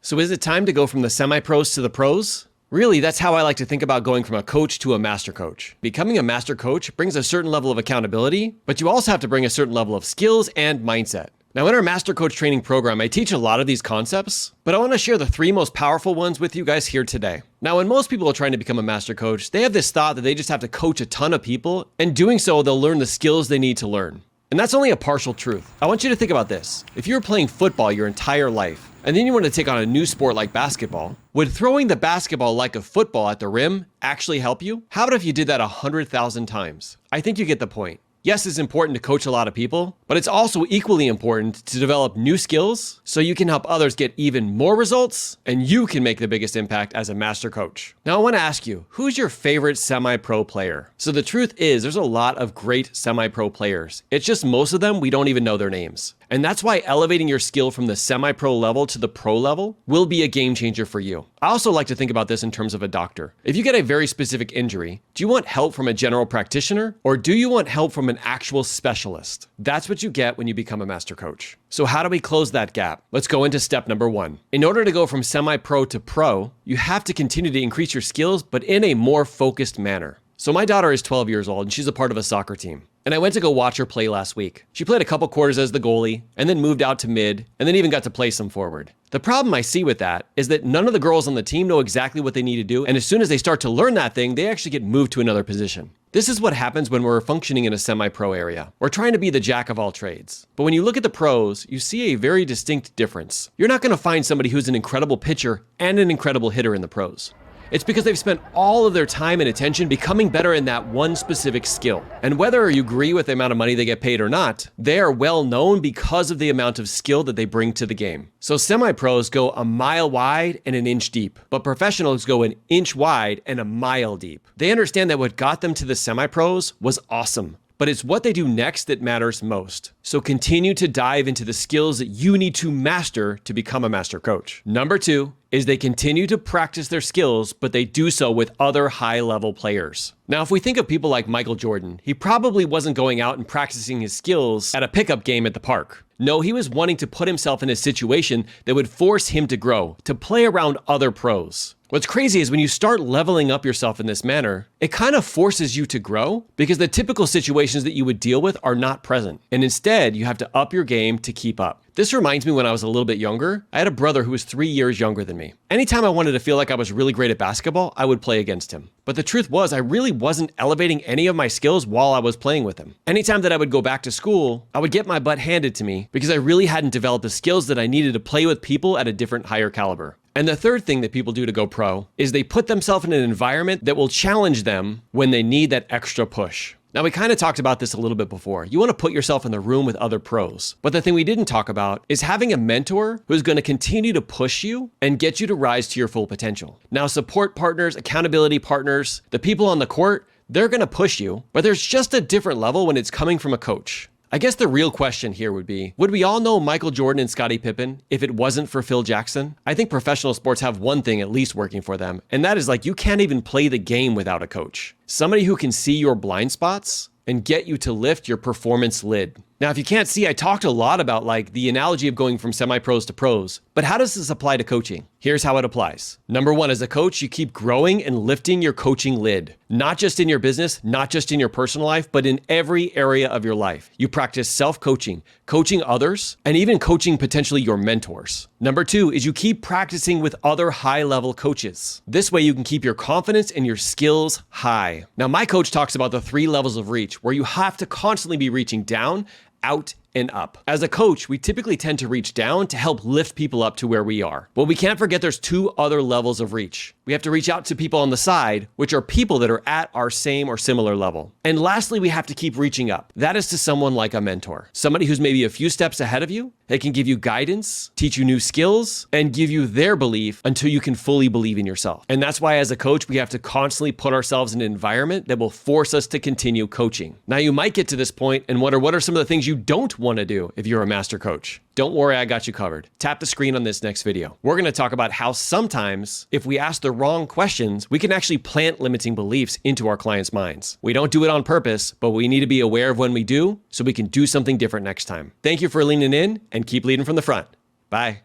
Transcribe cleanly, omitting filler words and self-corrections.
So is it time to go from the semi-pros to the pros? Really, that's how I like to think about going from a coach to a master coach. Becoming a master coach brings a certain level of accountability, but you also have to bring a certain level of skills and mindset. Now, in our master coach training program, I teach a lot of these concepts, but I want to share the 3 most powerful ones with you guys here today. Now, when most people are trying to become a master coach, they have this thought that they just have to coach a ton of people, and doing so, they'll learn the skills they need to learn. And that's only a partial truth. I want you to think about this. If you were playing football your entire life, and then you want to take on a new sport like basketball, would throwing the basketball like a football at the rim actually help you? How about if you did that 100,000 times? I think you get the point. Yes, it's important to coach a lot of people, but it's also equally important to develop new skills so you can help others get even more results and you can make the biggest impact as a master coach. Now, I want to ask you, who's your favorite semi-pro player? So the truth is, there's a lot of great semi-pro players. It's just most of them, we don't even know their names. And that's why elevating your skill from the semi-pro level to the pro level will be a game changer for you. I also like to think about this in terms of a doctor. If you get a very specific injury, do you want help from a general practitioner or do you want help from an actual specialist? That's what you get when you become a master coach. So how do we close that gap? Let's go into step number 1. In order to go from semi-pro to pro, you have to continue to increase your skills, but in a more focused manner. So my daughter is 12 years old and she's a part of a soccer team. And I went to go watch her play last week. She played a couple quarters as the goalie and then moved out to mid and then even got to play some forward. The problem I see with that is that none of the girls on the team know exactly what they need to do. And as soon as they start to learn that thing, they actually get moved to another position. This is what happens when we're functioning in a semi-pro area. We're trying to be the jack of all trades. But when you look at the pros, you see a very distinct difference. You're not going to find somebody who's an incredible pitcher and an incredible hitter in the pros. It's because they've spent all of their time and attention becoming better in that one specific skill. And whether you agree with the amount of money they get paid or not, they are well known because of the amount of skill that they bring to the game. So semi-pros go a mile wide and an inch deep, but professionals go an inch wide and a mile deep. They understand that what got them to the semi-pros was awesome, but it's what they do next that matters most. So continue to dive into the skills that you need to master to become a master coach. Number 2 is they continue to practice their skills, but they do so with other high-level players. Now, if we think of people like Michael Jordan, he probably wasn't going out and practicing his skills at a pickup game at the park. No, he was wanting to put himself in a situation that would force him to grow, to play around other pros. What's crazy is when you start leveling up yourself in this manner, it kind of forces you to grow because the typical situations that you would deal with are not present. And instead, you have to up your game to keep up. This reminds me when I was a little bit younger, I had a brother who was 3 years younger than me. Anytime I wanted to feel like I was really great at basketball, I would play against him. But the truth was, I really wasn't elevating any of my skills while I was playing with him. Anytime that I would go back to school, I would get my butt handed to me because I really hadn't developed the skills that I needed to play with people at a different higher caliber. And the third thing that people do to go pro is they put themselves in an environment that will challenge them when they need that extra push. Now, we kind of talked about this a little bit before. You want to put yourself in the room with other pros. But the thing we didn't talk about is having a mentor who's going to continue to push you and get you to rise to your full potential. Now, support partners, accountability partners, the people on the court, they're going to push you, but there's just a different level when it's coming from a coach. I guess the real question here would be, would we all know Michael Jordan and Scottie Pippen if it wasn't for Phil Jackson? I think professional sports have one thing at least working for them, and that is like you can't even play the game without a coach. Somebody who can see your blind spots and get you to lift your performance lid. Now, if you can't see, I talked a lot about like the analogy of going from semi-pros to pros, but how does this apply to coaching? Here's how it applies. Number 1, as a coach, you keep growing and lifting your coaching lid, not just in your business, not just in your personal life, but in every area of your life. You practice self-coaching, coaching others, and even coaching potentially your mentors. Number 2 is you keep practicing with other high-level coaches. This way you can keep your confidence and your skills high. Now, my coach talks about the 3 levels of reach where you have to constantly be reaching down, out, and up. As a coach, we typically tend to reach down to help lift people up to where we are. But we can't forget there's 2 other levels of reach. We have to reach out to people on the side, which are people that are at our same or similar level. And lastly, we have to keep reaching up. That is to someone like a mentor, somebody who's maybe a few steps ahead of you. They can give you guidance, teach you new skills, and give you their belief until you can fully believe in yourself. And that's why as a coach, we have to constantly put ourselves in an environment that will force us to continue coaching. Now, you might get to this point and wonder what are some of the things you don't want to do if you're a master coach. Don't worry, I got you covered. Tap the screen on this next video. We're going to talk about how sometimes if we ask the wrong questions, we can actually plant limiting beliefs into our clients' minds. We don't do it on purpose, but we need to be aware of when we do so we can do something different next time. Thank you for leaning in and keep leading from the front. Bye.